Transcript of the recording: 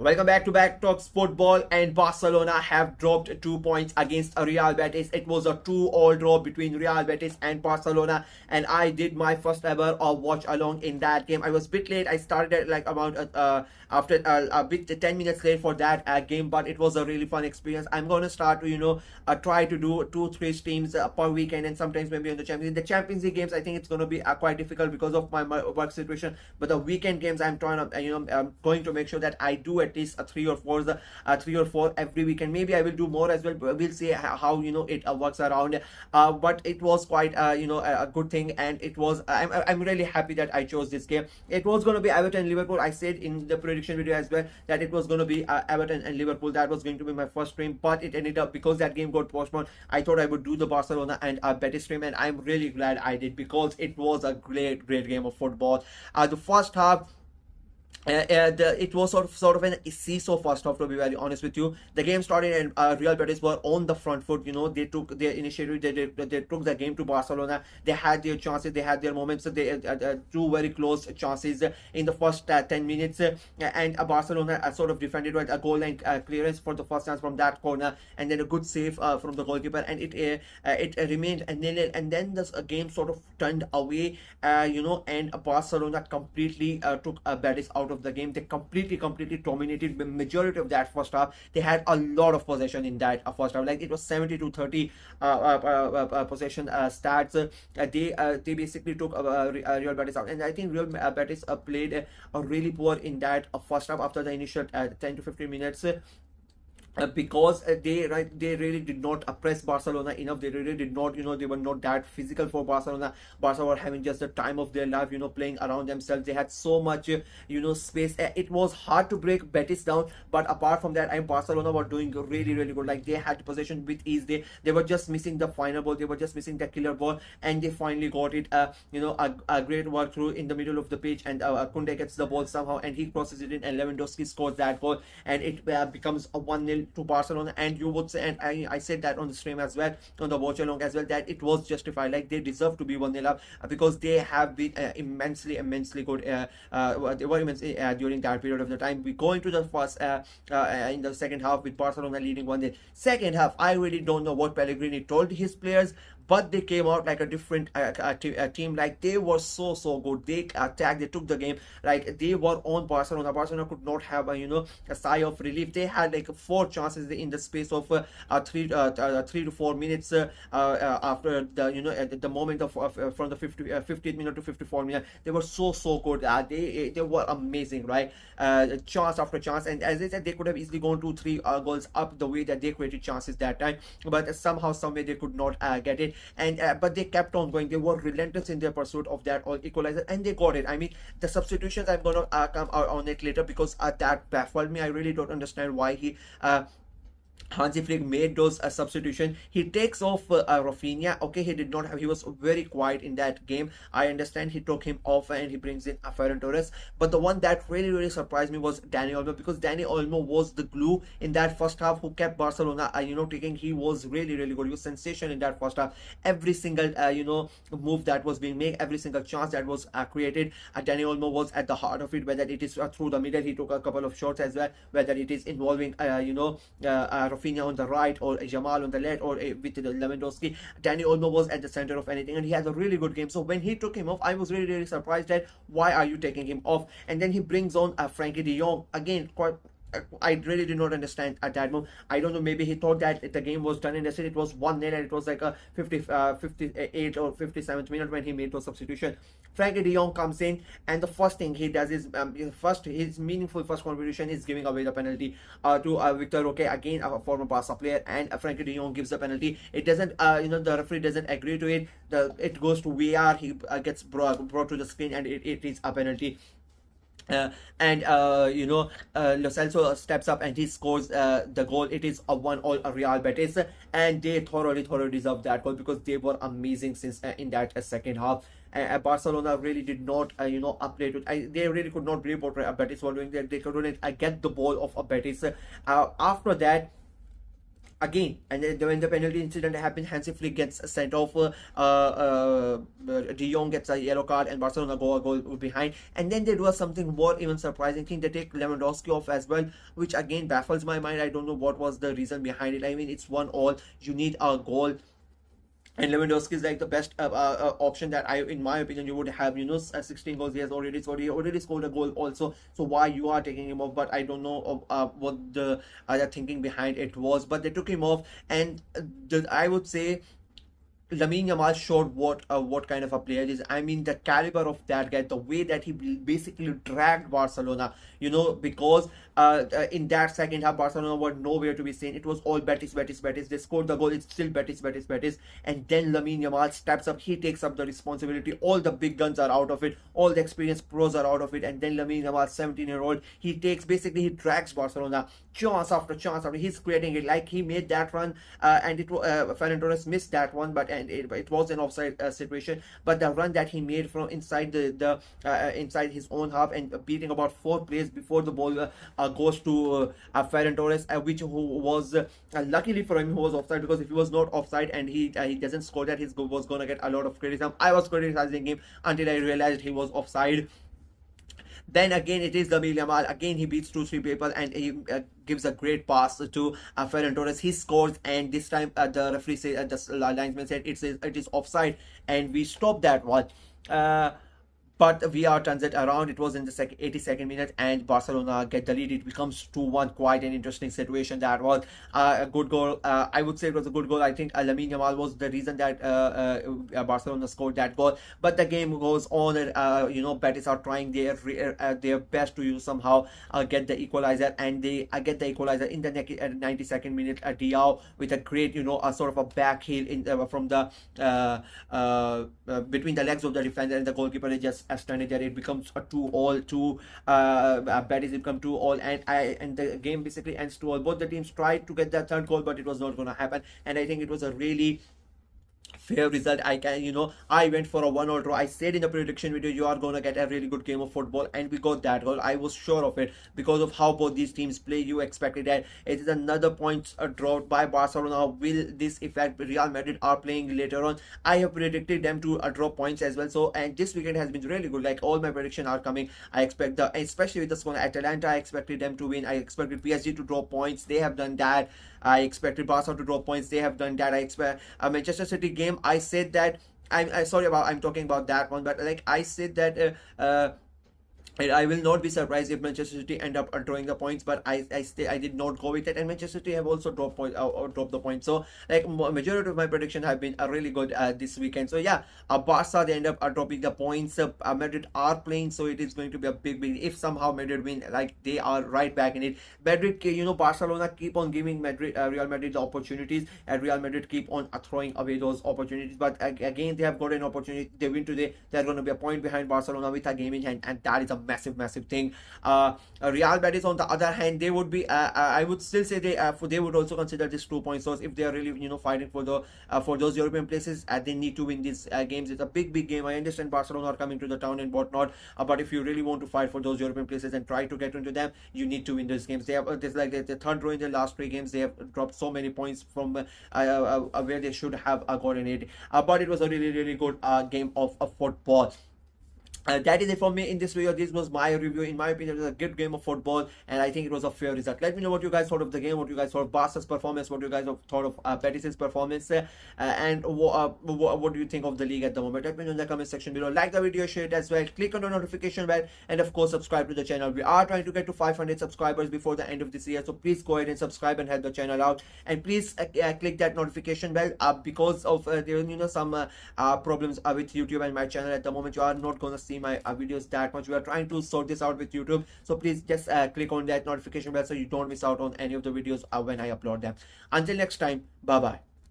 Welcome back to Back Talks Football, and Barcelona have dropped 2 points against Real Betis. It was a 2-all draw between Real Betis and Barcelona, and I did my first ever watch along in that game. I was a bit late. I started at like about after a bit 10 minutes late for that game, but it was a really fun experience. I'm going to start to try to do 2-3 streams per weekend, and sometimes maybe on the Champions League games. I think it's going to be quite difficult because of my work situation, but the weekend games I'm trying to I'm going to make sure that I do at least three or four every weekend. Maybe I will do more as well, but we'll see how it works around. But it was quite a good thing, and it was I'm really happy that I chose this game. It was going to be Everton Liverpool. I said in the prediction video as well that it was going to be Everton and Liverpool. That was going to be my first stream, but it ended up, because that game got postponed, I thought I would do the Barcelona and Betis stream, and I'm really glad I did, because it was a great game of football. The first half, it was sort of an seesaw first half, to be very honest with you. The game started and Real Betis were on the front foot. They took their initiative. They took the game to Barcelona. They had their chances. They had their moments. They two very close chances in the first 10 minutes, and Barcelona sort of defended with a goal line clearance for the first chance from that corner, and then a good save from the goalkeeper, and it remained a nil, and then this game sort of turned away, and Barcelona completely took Betis out of the game. They completely dominated the majority of that first half. They had a lot of possession in that first half. Like, it was 70-30 possession stats. They basically took Real Betis out, and I think Real Betis played really poor in that first half after the initial 10 to 15 minutes. Because they really did not press Barcelona enough. They really did not, they were not that physical for Barcelona. Barcelona were having just the time of their life, playing around themselves. They had so much space. It was hard to break Betis down, but apart from that, Barcelona were doing really good. Like, they had possession with ease. They were just missing the final ball. They were just missing the killer ball, and they finally got it. A great work through in the middle of the pitch, and Kunde gets the ball somehow, and he crosses it in, and Lewandowski scores that goal, and it becomes a 1-0 to Barcelona. And you would say, and I said that on the stream as well, on the watch along as well, that it was justified. Like, they deserve to be 1-0 up, because they have been immensely good. They were immense during that period of the time. We go into the first in the second half with Barcelona leading 1-0. Second half, I really don't know what Pellegrini told his players, but they came out like a different team. Like, they were so good. They attacked, they took the game. Like, they were on Barcelona. Barcelona could not have a sigh of relief. They had like 4 chances in the space of 3 to 4 minutes after the moment of from the 50th minute to 54 minute. They were so good. They were amazing, right? Chance after chance, and as I said, they could have easily gone 2-3 goals up the way that they created chances that time, but somehow, someway, they could not get it. And but they kept on going. They were relentless in their pursuit of that equalizer, and they got it. I mean, the substitutions, I'm gonna come out on it later, because that baffled me. I really don't understand why Hansi Flick made those substitution. He takes off Rafinha. Okay, he was very quiet in that game. I understand he took him off, and he brings in Ferran Torres. But the one that really surprised me was Dani Olmo, because Dani Olmo was the glue in that first half who kept Barcelona taking. He was really good. He was sensation in that first half. Every single move that was being made, every single chance that was created, Dani Olmo was at the heart of it. Whether it is through the middle, he took a couple of shots as well. Whether it is involving Rafinha on the right, or Jamal on the left, or with the Lewandowski, Dani Olmo was at the center of anything, and he had a really good game. So when he took him off, I was really surprised that why are you taking him off? And then he brings on Frankie de Jong again. I really did not understand at that moment. I don't know, maybe he thought that the game was done, and instead it was 1-0, and it was like a 58 or 57th minute when he made those substitution. Frankie de Jong comes in, and the first thing he does is his meaningful first contribution is giving away the penalty to Victor Roque, again a former Barca player, and Frankie de Jong gives the penalty. It doesn't the referee doesn't agree to it. It goes to VAR. He gets brought to the screen, and it is a penalty. Lo Celso steps up, and he scores the goal. It is a 1-1 Real Betis, and they thoroughly deserve that goal, because they were amazing since in that second half. Barcelona really did not play to. They really could not believe what Betis were doing. They couldn't get the ball of Betis. After that, again, and then when the penalty incident happened, Hansi Flick gets sent off, De Jong gets a yellow card, and Barcelona go a goal behind. And then they do something more even surprising thing, they take Lewandowski off as well, which again baffles my mind. I don't know what was the reason behind it. I mean, it's 1-1, you need a goal, and Lewandowski is like the best option that in my opinion, you would have. 16 goals he has already scored. He already scored a goal also. So why you are taking him off? But I don't know what the other thinking behind it was. But they took him off, and I would say Lamine Yamal showed what kind of a player is. I mean, the caliber of that guy, the way that he basically dragged Barcelona, because in that second half, Barcelona were nowhere to be seen. It was all Betis, Betis, Betis. They scored the goal. It's still Betis, Betis, Betis. And then Lamine Yamal steps up. He takes up the responsibility. All the big guns are out of it. All the experienced pros are out of it. And then Lamine Yamal, 17-year-old, he drags Barcelona chance after chance after. He's creating it. Like, he made that run, and Ferran Torres missed that one, but it was an offside situation. But the run that he made from inside inside his own half and beating about 4 players before the ball goes to Ferran Torres, which who was luckily for him, who was offside, because if he was not offside and he doesn't score that, he was gonna get a lot of criticism. I was criticizing him until I realized he was offside. Then again, it is Lamine Yamal. Again, he beats 2-3 people, and he gives a great pass to Ferran Torres. He scores, and this time the referee said, the linesman said it is offside, and we stopped that one. But VR turns it around. It was in the 82nd minute, and Barcelona get the lead. It becomes 2-1. Quite an interesting situation. That was a good goal. I would say it was a good goal. I think Lamine Yamal was the reason that Barcelona scored that goal. But the game goes on. Betis are trying their best to somehow get the equalizer, and they get the equalizer in the 92nd minute. Diao with a great, a sort of a back heel from the between the legs of the defender and the goalkeeper. They just stunned it there. It becomes a 2-2 to Betis. It becomes 2-2, and the game basically ends 2-2. Both the teams tried to get that third goal, but it was not going to happen. And I think it was a really fair result. I went for a 1-1 draw. I said in the prediction video, you are going to get a really good game of football, and we got that goal. I was sure of it because of how both these teams play. You expected that. It is another point drought by Barcelona. Will this affect Real Madrid are playing later on? I have predicted them to draw points as well. So, and this weekend has been really good. Like, all my predictions are coming. I expect especially with the score Atalanta, I expected them to win. I expected PSG to draw points. They have done that. I expected Barca to draw points. They have done that. I expect Manchester City game. I said that I'm talking about that one, but like I said that I will not be surprised if Manchester City end up drawing the points, but I did not go with it, and Manchester City have also dropped the points. So like majority of my predictions have been really good this weekend. So yeah, Barca, they end up dropping the points. Madrid are playing, so it is going to be a big if somehow Madrid win, like they are right back in it. Madrid, Barcelona keep on giving Real Madrid the opportunities, and Real Madrid keep on throwing away those opportunities. But again, they have got an opportunity. They win today, they're going to be a point behind Barcelona with a game in hand, and that is a massive thing. Real Betis on the other hand, they would be I would still say they would also consider this 2 points. So if they are really fighting for those European places, they need to win these games. It's a big game. I understand Barcelona are coming to the town and whatnot, but if you really want to fight for those European places and try to get into them, you need to win those games. They have this like the third row in the last 3 games. They have dropped so many points from where they should have gotten it, but it was a really good game of football. That is it for me in this video. This was my review. In my opinion, it was a good game of football, and I think it was a fair result. Let me know what you guys thought of the game, what you guys thought of Barca's performance, what you guys thought of Betis' performance, and what do you think of the league at the moment. Let me know in the comment section below. Like the video, share it as well, click on the notification bell, and of course subscribe to the channel. We are trying to get to 500 subscribers before the end of this year, so please go ahead and subscribe and help the channel out, and please click that notification bell because of there some problems with YouTube and my channel at the moment. You are not gonna see my videos that much. We are trying to sort this out with YouTube, so please just click on that notification bell so you don't miss out on any of the videos when I upload them. Until next time, bye bye.